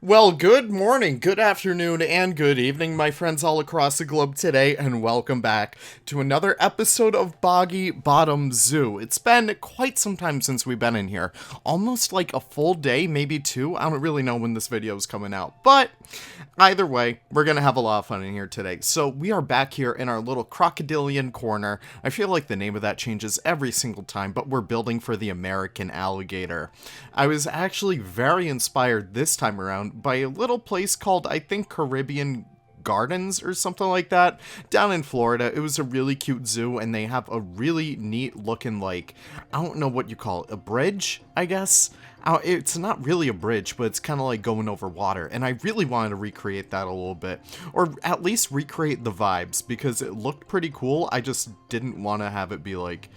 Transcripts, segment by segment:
Well, good morning, good afternoon, and good evening, my friends all across the globe today, and welcome back to another episode of Boggy Bottom Zoo. It's been quite some time since we've been in here. Almost like a full day, maybe two. I don't really know when this video is coming out, but either way, we're gonna have a lot of fun in here today. So we are back here in our little crocodilian corner. I feel like the name of that changes every single time, but we're building for the American alligator. I was actually very inspired this time around by a little place called, I think, Caribbean Gardens or something like that down in Florida. It was a really cute zoo, and they have a really neat looking, like, I don't know what you call it, a bridge, I guess. It's not really a bridge, but it's kind of like going over water, and I really wanted to recreate that a little bit, or at least recreate the vibes, because it looked pretty cool. I just didn't want to have it be like,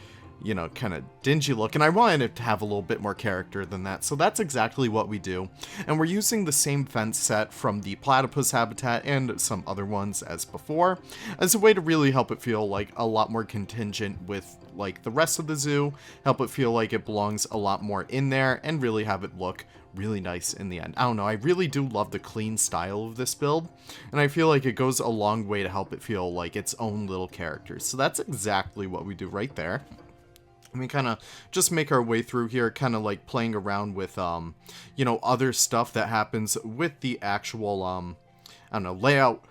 you know, kind of dingy look, and I wanted it to have a little bit more character than that, so that's exactly what we do. And we're using the same fence set from the platypus habitat and some other ones as before, as a way to really help it feel like a lot more contingent with like the rest of the zoo, help it feel like it belongs a lot more in there, and really have it look really nice in the end. I don't know, I really do love the clean style of this build, and I feel like it goes a long way to help it feel like its own little character. So that's exactly what we do right there. And we kind of just make our way through here, kind of like playing around with, you know, other stuff that happens with the actual, I don't know, layout,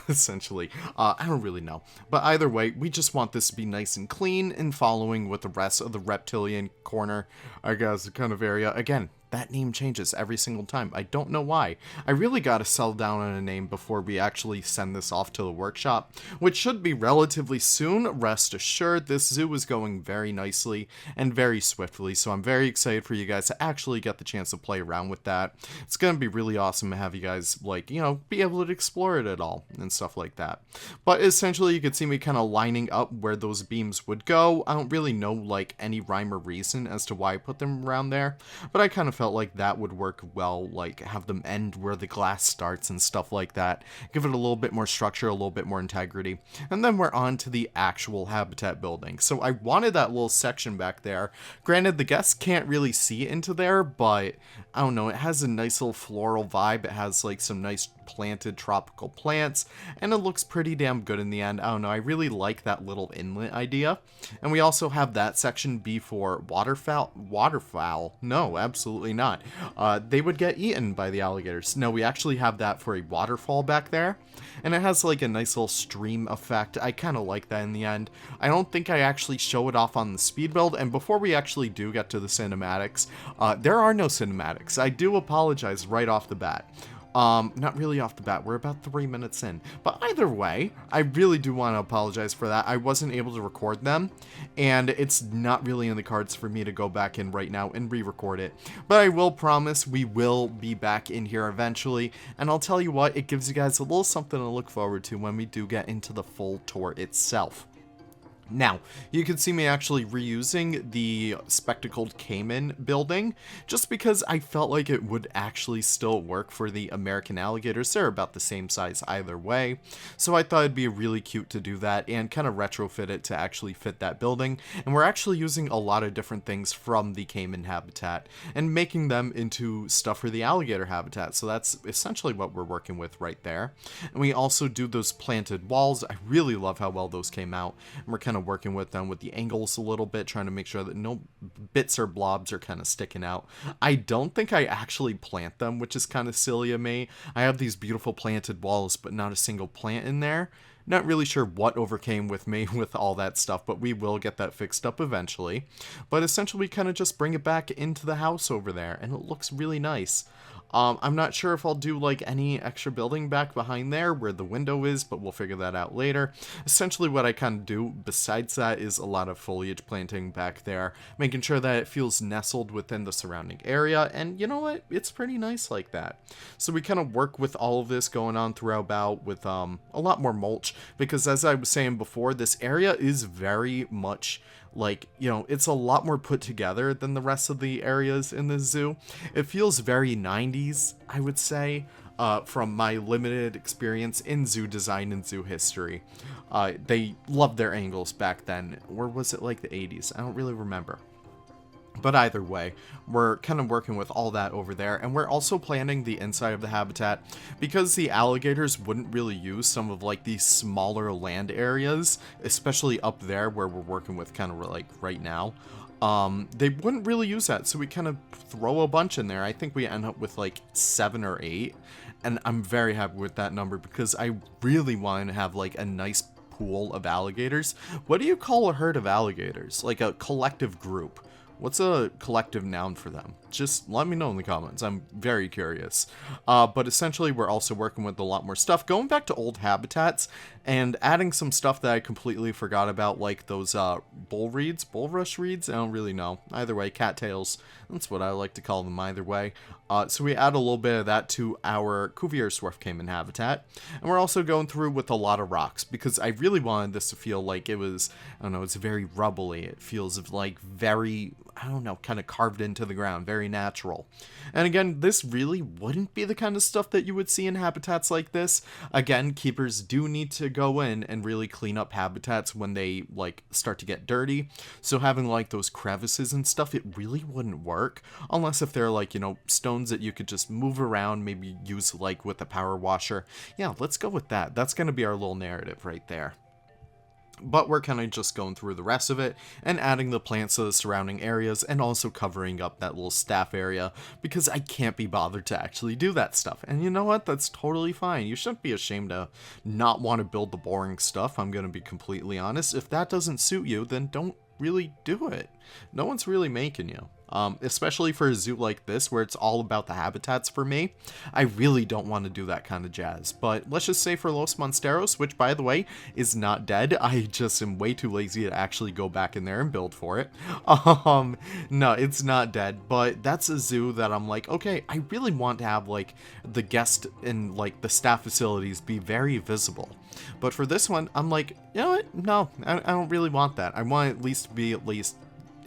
essentially. I don't really know. But either way, we just want this to be nice and clean and following with the rest of the reptilian corner, I guess, kind of area. Again, that name changes every single time. I don't know why. I really gotta settle down on a name before we actually send this off to the workshop, which should be relatively soon. Rest assured, this zoo is going very nicely and very swiftly, so I'm very excited for you guys to actually get the chance to play around with that. It's gonna be really awesome to have you guys, like, you know, be able to explore it at all and stuff like that. But essentially, you can see me kind of lining up where those beams would go. I don't really know, like, any rhyme or reason as to why I put them around there, but I kind of felt like that would work well, like have them end where the glass starts and stuff like that. Give it a little bit more structure, a little bit more integrity. And then we're on to the actual habitat building. So I wanted that little section back there. Granted, the guests can't really see into there, but I don't know, it has a nice little floral vibe. It has like some nice planted tropical plants, and it looks pretty damn good in the end. I don't know, I really like that little inlet idea. And we also have that section be for waterfowl. No, absolutely not. They would get eaten by the alligators. No, we actually have that for a waterfall back there, and it has like a nice little stream effect. I kind of like that in the end. I don't think I actually show it off on the speed build, and before we actually do get to the cinematics, there are no cinematics. I do apologize right off the bat. Not really off the bat, we're about 3 minutes in. But either way, I really do want to apologize for that. I wasn't able to record them, and it's not really in the cards for me to go back in right now and re-record it. But I will promise we will be back in here eventually, and I'll tell you what, it gives you guys a little something to look forward to when we do get into the full tour itself. Now, you can see me actually reusing the spectacled caiman building, just because I felt like it would actually still work for the American alligators. They're about the same size either way, so I thought it'd be really cute to do that and kind of retrofit it to actually fit that building. And we're actually using a lot of different things from the caiman habitat and making them into stuff for the alligator habitat, so that's essentially what we're working with right there. And we also do those planted walls. I really love how well those came out, and we're kind of working with them with the angles a little bit, trying to make sure that no bits or blobs are kind of sticking out. I don't think I actually plant them, which is kind of silly of me. I have these beautiful planted walls, but not a single plant in there. Not really sure what overcame with me with all that stuff, but we will get that fixed up eventually. But essentially, we kind of just bring it back into the house over there, and it looks really nice. I'm not sure if I'll do like any extra building back behind there where the window is, but we'll figure that out later. Essentially what I kind of do besides that is a lot of foliage planting back there, making sure that it feels nestled within the surrounding area, and you know what? It's pretty nice like that. So we kind of work with all of this going on throughout with a lot more mulch, because as I was saying before, this area is very much like, you know, it's a lot more put together than the rest of the areas in the zoo. It feels very 90s, I would say, from my limited experience in zoo design and zoo history. They loved their angles back then. Or was it like the 80s? I don't really remember. But either way, we're kind of working with all that over there, and we're also planning the inside of the habitat because the alligators wouldn't really use some of like these smaller land areas, especially up there where we're working with kind of like right now. They wouldn't really use that, so we kind of throw a bunch in there. I think we end up with like 7 or 8, and I'm very happy with that number because I really want to have like a nice pool of alligators. What do you call a herd of alligators? Like a collective group. What's a collective noun for them? Just let me know in the comments. I'm very curious. But essentially, we're also working with a lot more stuff. Going back to old habitats and adding some stuff that I completely forgot about, like those bulrush reeds? I don't really know. Either way, cattails. That's what I like to call them either way. So we add a little bit of that to our Cuvier Swift Cayman habitat. And we're also going through with a lot of rocks because I really wanted this to feel like it was, I don't know, it's very rubbly. It feels like very, I don't know, kind of carved into the ground, very natural. And again, this really wouldn't be the kind of stuff that you would see in habitats like this. Again, keepers do need to go in and really clean up habitats when they like start to get dirty. So having like those crevices and stuff, it really wouldn't work unless if they're like, you know, stones that you could just move around, maybe use like with a power washer. Yeah, let's go with that. That's going to be our little narrative right there. But we're kind of just going through the rest of it and adding the plants to the surrounding areas and also covering up that little staff area because I can't be bothered to actually do that stuff. And you know what? That's totally fine. You shouldn't be ashamed to not want to build the boring stuff. I'm going to be completely honest. If that doesn't suit you, then don't really do it. No one's really making you. Especially for a zoo like this where it's all about the habitats for me. I really don't want to do that kind of jazz. But let's just say for Los Monsteros, which by the way is not dead. I just am way too lazy to actually go back in there and build for it. No, it's not dead, but that's a zoo that I'm like, okay, I really want to have like the guest and like the staff facilities be very visible. But for this one, I'm like, you know what? No, I don't really want that. I want it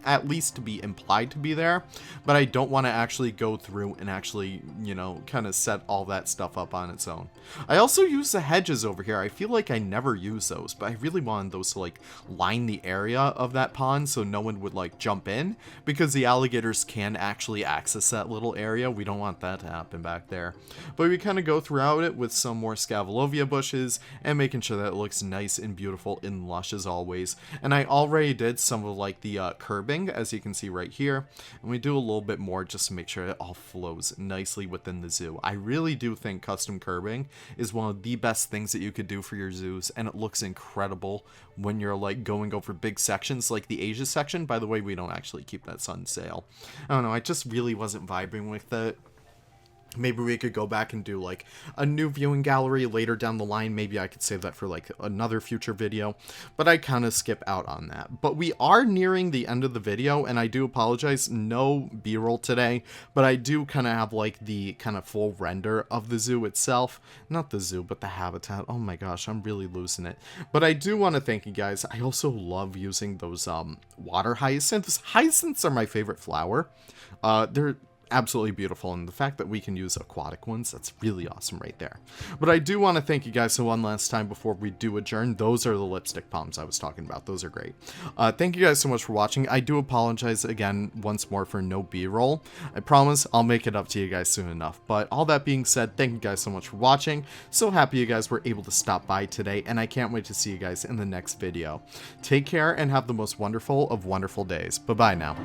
at least to be implied to be there, but I don't want to actually go through and actually, you know, kind of set all that stuff up on its own. I also use the hedges over here. I feel like I never use those, but I really wanted those to like line the area of that pond so no one would like jump in because the alligators can actually access that little area. We don't want that to happen back there. But we kind of go throughout it with some more Scavelovia bushes and making sure that it looks nice and beautiful and lush as always. And I already did some of like the curbing, as you can see right here, and we do a little bit more just to make sure it all flows nicely within the zoo. I really do think custom curbing is one of the best things that you could do for your zoos, and it looks incredible when you're like going over big sections like the Asia section. By the way, we don't actually keep that on sale. I don't know, I just really wasn't vibing with it. Maybe we could go back and do like a new viewing gallery later down the line. Maybe I could save that for like another future video, but I kind of skip out on that. But we are nearing the end of the video, and I do apologize, no b-roll today, but I do kind of have like the kind of full render of the zoo itself. Not the zoo, but the habitat. Oh my gosh, I'm really losing it. But I do want to thank you guys. I also love using those water hyacinths. Hyacinths are my favorite flower. They're absolutely beautiful, and the fact that we can use aquatic ones, that's really awesome right there. But I do want to thank you guys. So one last time before we do adjourn, those are the lipstick palms I was talking about. Those are great. Thank you guys so much for watching. I do apologize again once more for no b-roll. I promise I'll make it up to you guys soon enough. But all that being said, thank you guys so much for watching. So happy you guys were able to stop by today, and I can't wait to see you guys in the next video. Take care and have the most wonderful of wonderful days. Bye bye now.